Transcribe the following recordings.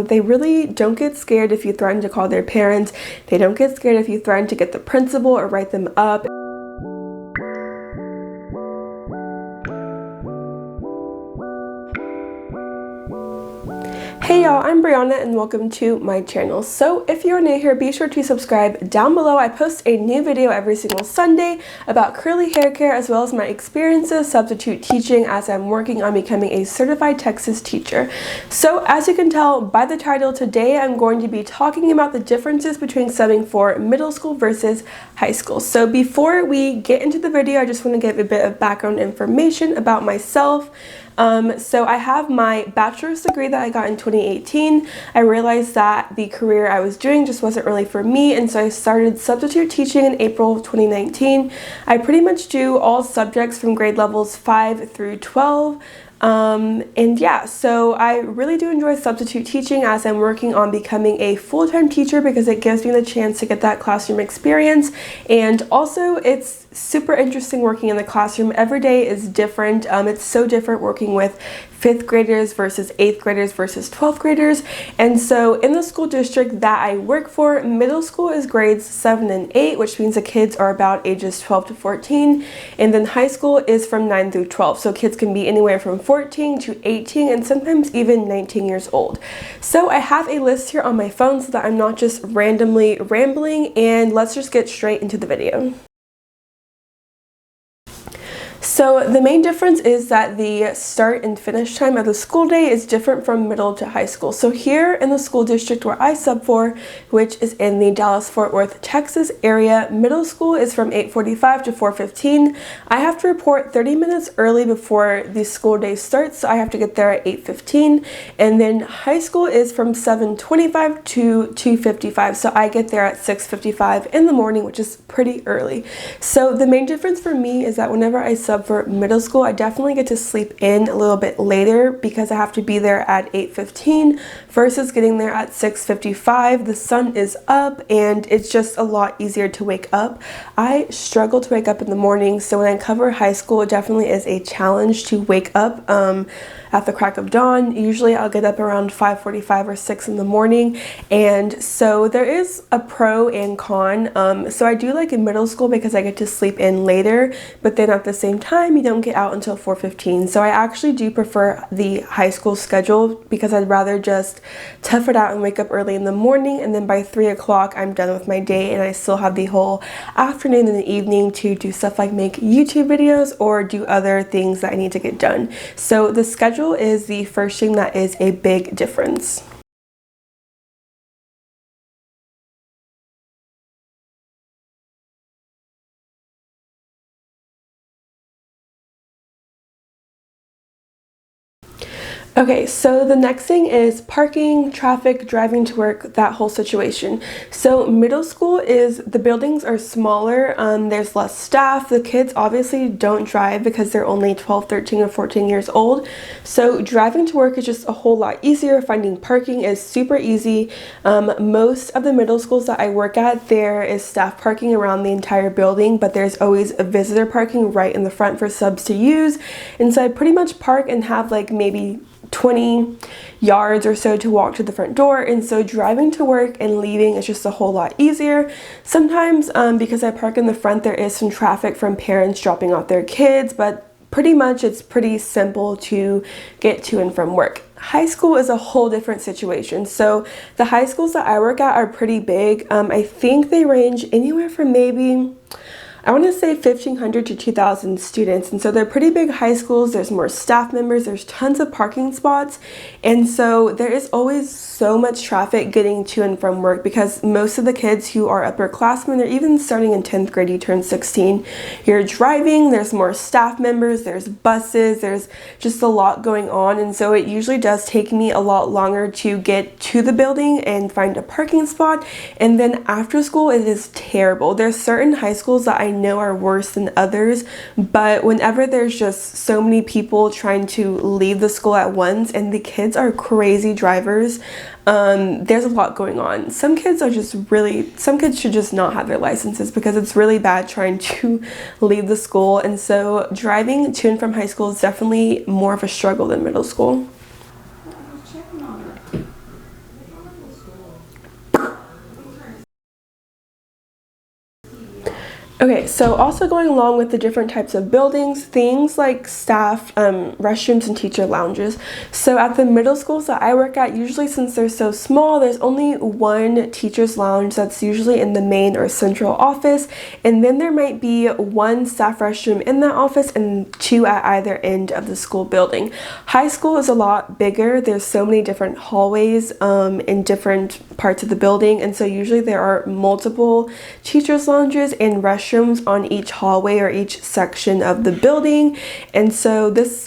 They really don't get scared if you threaten to call their parents. They don't get scared if you threaten to get the principal or write them up. Hey y'all, I'm Brianna and welcome to my channel. So if you're new here, be sure to subscribe down below. I post a new video every single Sunday about curly hair care as well as my experiences substitute teaching as I'm working on becoming a certified Texas teacher. So as you can tell by the title, today I'm going to be talking about the differences between subbing for middle school versus high school. So before we get into the video, I just want to give a bit of background information about myself. So I have my bachelor's degree that I got in 2018. I realized that the career I was doing just wasn't really for me, and so I started substitute teaching in April of 2019. I pretty much do all subjects from grade levels 5 through 12. And yeah, so I really do enjoy substitute teaching as I'm working on becoming a full-time teacher because it gives me the chance to get that classroom experience, and also it's super interesting working in the classroom. Every day is different. It's so different working with 5th graders versus 8th graders versus 12th graders. And so in the school district that I work for, middle school is grades 7 and 8, which means the kids are about ages 12 to 14. And then high school is from 9 through 12. So kids can be anywhere from 14 to 18 and sometimes even 19 years old. So I have a list here on my phone so that I'm not just randomly rambling, and let's just get straight into the video. So the main difference is that the start and finish time of the school day is different from middle to high school. So here in the school district where I sub for, which is in the Dallas-Fort Worth, Texas area, middle school is from 8:45 to 4:15. I have to report 30 minutes early before the school day starts, so I have to get there at 8:15. And then high school is from 7:25 to 2:55, so I get there at 6:55 in the morning, which is pretty early. So the main difference for me is that whenever I sub for middle school, I definitely get to sleep in a little bit later because I have to be there at 8:15 versus getting there at 6:55. The sun is up and it's just a lot easier to wake up. I struggle to wake up in the morning, so when I cover high school, it definitely is a challenge to wake up at the crack of dawn. Usually I'll get up around 5:45 or 6 in the morning, and so there is a pro and con. So I do like in middle school because I get to sleep in later, but then at the same time you don't get out until 4:15. So I actually do prefer the high school schedule because I'd rather just tough it out and wake up early in the morning, and then by 3 o'clock I'm done with my day and I still have the whole afternoon and the evening to do stuff like make YouTube videos or do other things that I need to get done. So the schedule is the first thing that is a big difference. Okay, so the next thing is parking, traffic, driving to work, that whole situation. So middle school is, the buildings are smaller, there's less staff. The kids obviously don't drive because they're only 12, 13, or 14 years old. So driving to work is just a whole lot easier. Finding parking is super easy. Most of the middle schools that I work at, there is staff parking around the entire building, but there's always a visitor parking right in the front for subs to use. And so I pretty much park and have like maybe 20 yards or so to walk to the front door, and so driving to work and leaving is just a whole lot easier. Sometimes because I park in the front, there is some traffic from parents dropping off their kids, but pretty much it's pretty simple to get to and from work. High school is a whole different situation. So the high schools that I work at are pretty big. I think they range anywhere from maybe, I want to say 1,500 to 2,000 students, and so they're pretty big high schools. There's more staff members, there's tons of parking spots, and so there is always so much traffic getting to and from work because most of the kids who are upperclassmen, they're even starting in 10th grade, you turn 16, you're driving, there's more staff members, there's buses, there's just a lot going on, and so it usually does take me a lot longer to get to the building and find a parking spot. And then after school, it is terrible. There's certain high schools that I know are worse than others, but whenever there's just so many people trying to leave the school at once and the kids are crazy drivers, there's a lot going on. Some kids should just not have their licenses because it's really bad trying to leave the school, and so driving to and from high school is definitely more of a struggle than middle school. Okay, so also going along with the different types of buildings, things like staff, restrooms, and teacher lounges. So at the middle schools that I work at, usually since they're so small, there's only one teacher's lounge that's usually in the main or central office, and then there might be one staff restroom in that office and two at either end of the school building. High school is a lot bigger. There's so many different hallways in different parts of the building, and so usually there are multiple teacher's lounges and restrooms on each hallway or each section of the building. And so this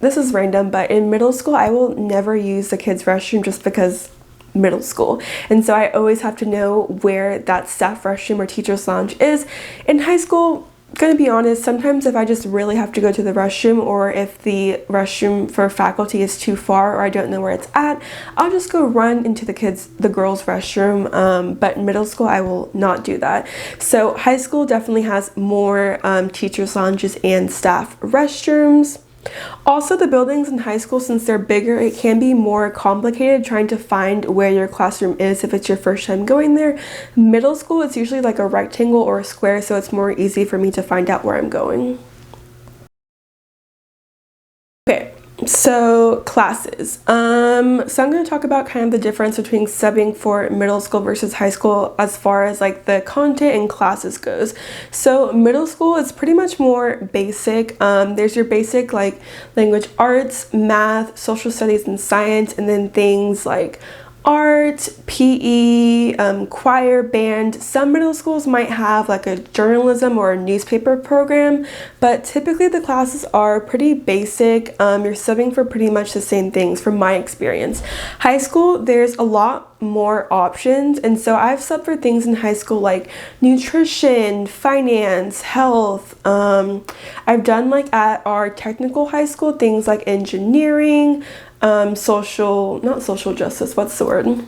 is random, but in middle school I will never use the kids' restroom just because middle school, and so I always have to know where that staff restroom or teacher's lounge is. In high school, gonna be honest, sometimes if I just really have to go to the restroom, or if the restroom for faculty is too far or I don't know where it's at, I'll just go run into the girls' restroom. But in middle school I will not do that. So high school definitely has more teachers' lounges and staff restrooms. Also, the buildings in high school, since they're bigger, it can be more complicated trying to find where your classroom is if it's your first time going there. Middle school, it's usually like a rectangle or a square, so it's more easy for me to find out where I'm going. Okay, so classes. So I'm going to talk about kind of the difference between subbing for middle school versus high school as far as like the content and classes goes. So middle school is pretty much more basic. There's your basic like language arts, math, social studies, and science, and then things like art, PE, choir, band. Some middle schools might have like a journalism or a newspaper program, but typically the classes are pretty basic. You're subbing for pretty much the same things from my experience. High school, there's a lot more options, and so I've subbed for things in high school like nutrition, finance, health. I've done like at our technical high school things like engineering, not social justice, what's the word?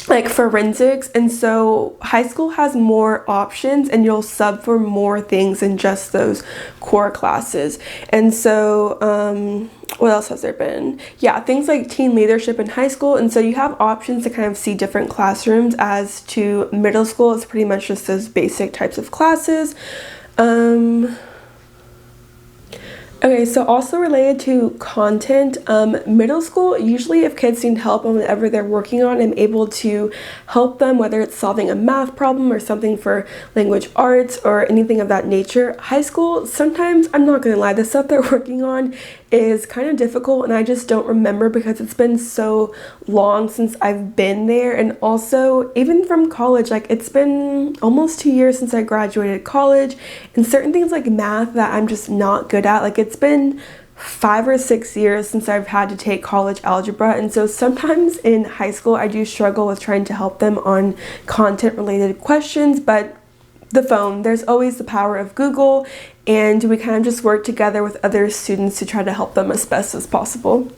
Like forensics. And so high school has more options and you'll sub for more things than just those core classes. And so what else has there been? Yeah, things like teen leadership in high school, and so you have options to kind of see different classrooms. As to middle school, it's pretty much just those basic types of classes. Okay, so also related to content, middle school, usually if kids need help on whatever they're working on, I'm able to help them, whether it's solving a math problem or something for language arts or anything of that nature. High school, sometimes, I'm not gonna lie, the stuff they're working on is kind of difficult and I just don't remember because it's been so long since I've been there. And also, even from college, like it's been almost 2 years since I graduated college, and certain things like math that I'm just not good at, like it's been 5 or 6 years since I've had to take college algebra, and so sometimes in high school I do struggle with trying to help them on content related questions. But the phone, there's always the power of Google, and we kind of just work together with other students to try to help them as best as possible.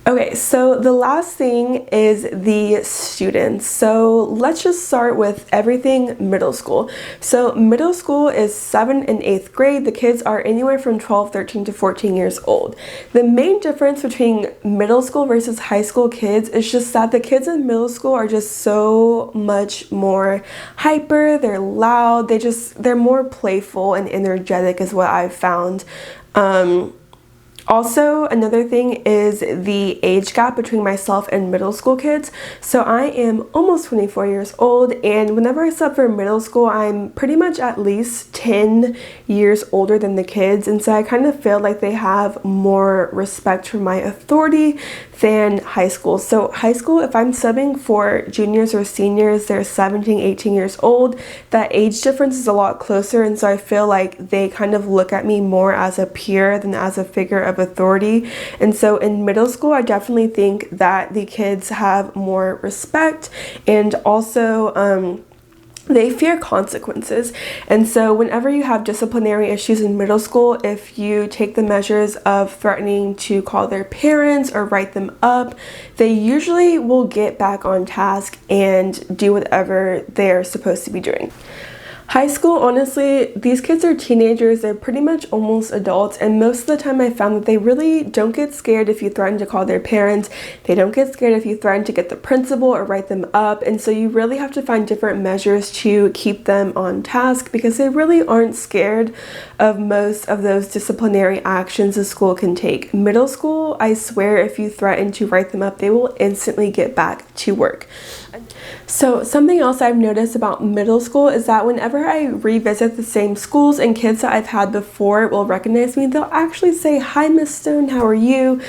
Okay, so the last thing is the students. So let's just start with everything middle school. So middle school is 7th and 8th grade. The kids are anywhere from 12, 13 to 14 years old. The main difference between middle school versus high school kids is just that the kids in middle school are just so much more hyper, they're loud, they're more playful and energetic is what I've found. Also, another thing is the age gap between myself and middle school kids. So I am almost 24 years old, and whenever I sub for middle school, I'm pretty much at least 10 years older than the kids, and so I kind of feel like they have more respect for my authority than high school. So high school, if I'm subbing for juniors or seniors, they're 17, 18 years old. That age difference is a lot closer, and so I feel like they kind of look at me more as a peer than as a figure of authority. And so in middle school, I definitely think that the kids have more respect, and also they fear consequences. And so whenever you have disciplinary issues in middle school, if you take the measures of threatening to call their parents or write them up, they usually will get back on task and do whatever they're supposed to be doing. High school, honestly, these kids are teenagers. They're pretty much almost adults, and most of the time I found that they really don't get scared if you threaten to call their parents. They don't get scared if you threaten to get the principal or write them up, and so you really have to find different measures to keep them on task because they really aren't scared of most of those disciplinary actions a school can take. Middle school, I swear, if you threaten to write them up, they will instantly get back to work. So something else I've noticed about middle school is that whenever I revisit the same schools and kids that I've had before will recognize me, they'll actually say, "Hi, Miss Stone, how are you?"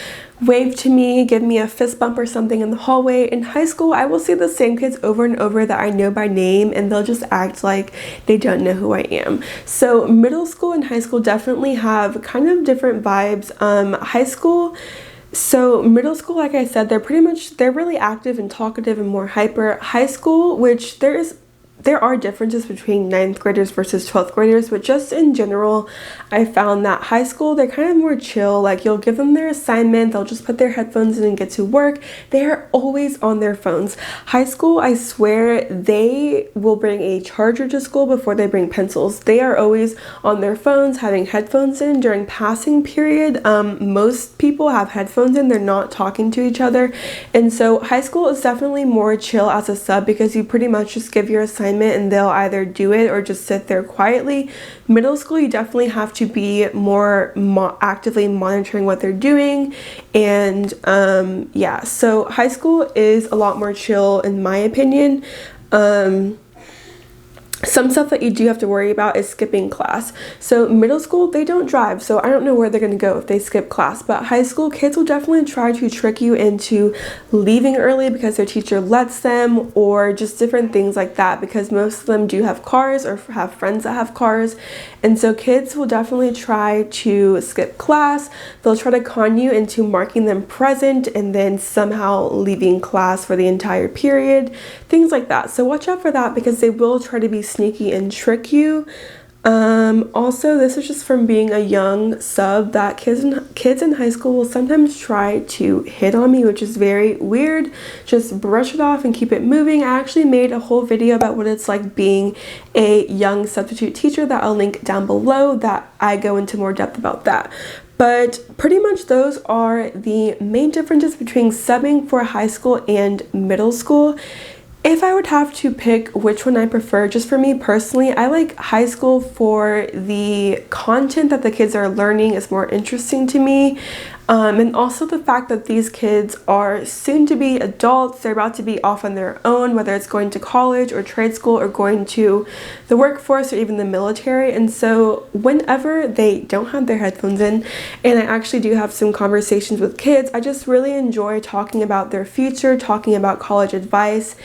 Wave to me, give me a fist bump or something in the hallway. In high school, I will see the same kids over and over that I know by name, and they'll just act like they don't know who I am. So middle school and high school definitely have kind of different vibes. High school, so middle school, like I said, they're really active and talkative and more hyper. High school, which there are differences between 9th graders versus 12th graders, but just in general, I found that high school, they're kind of more chill. Like, you'll give them their assignment, they'll just put their headphones in and get to work. They are always on their phones. High school, I swear, they will bring a charger to school before they bring pencils. They are always on their phones, having headphones in during passing period. Most people have headphones in, they're not talking to each other. And so high school is definitely more chill as a sub because you pretty much just give your assignment and they'll either do it or just sit there quietly. Middle school, you definitely have to be more actively monitoring what they're doing. And yeah, so high school is a lot more chill in my opinion. Some stuff that you do have to worry about is skipping class. So middle school, they don't drive, so I don't know where they're going to go if they skip class. But high school, kids will definitely try to trick you into leaving early because their teacher lets them, or just different things like that, because most of them do have cars or have friends that have cars. And so kids will definitely try to skip class. They'll try to con you into marking them present and then somehow leaving class for the entire period, things like that. So watch out for that because they will try to be sneaky and trick you. Also, this is just from being a young sub that kids in high school will sometimes try to hit on me, which is very weird. Just brush it off and keep it moving. I actually made a whole video about what it's like being a young substitute teacher that I'll link down below, that I go into more depth about that. But pretty much those are the main differences between subbing for high school and middle school. If I would have to pick which one I prefer, just for me personally, I like high school for the content that the kids are learning is more interesting to me. And also the fact that these kids are soon to be adults, they're about to be off on their own, whether it's going to college or trade school or going to the workforce or even the military. And so whenever they don't have their headphones in, and I actually do have some conversations with kids, I just really enjoy talking about their future, talking about college advice,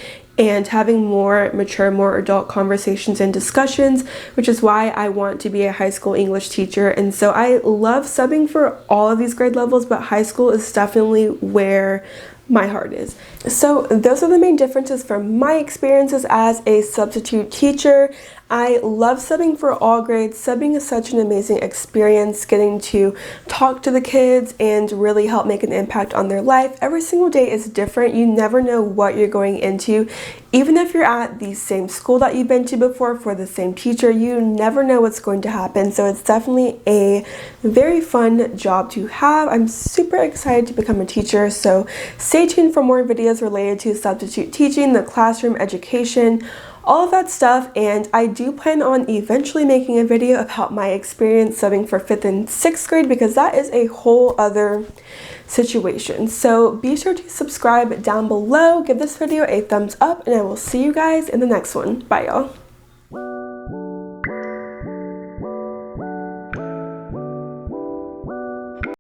and having more mature, more adult conversations and discussions, which is why I want to be a high school English teacher. And so I love subbing for all of these grade levels, but high school is definitely where my heart is. So those are the main differences from my experiences as a substitute teacher. I love subbing for all grades. Subbing is such an amazing experience, getting to talk to the kids and really help make an impact on their life. Every single day is different. You never know what you're going into. Even if you're at the same school that you've been to before for the same teacher, you never know what's going to happen. So it's definitely a very fun job to have. I'm super excited to become a teacher, so stay tuned for more videos related to substitute teaching, the classroom education, all of that stuff. And I do plan on eventually making a video about my experience subbing for 5th and 6th grade, because that is a whole other situation. So be sure to subscribe down below, give this video a thumbs up, and I will see you guys in the next one. Bye, y'all.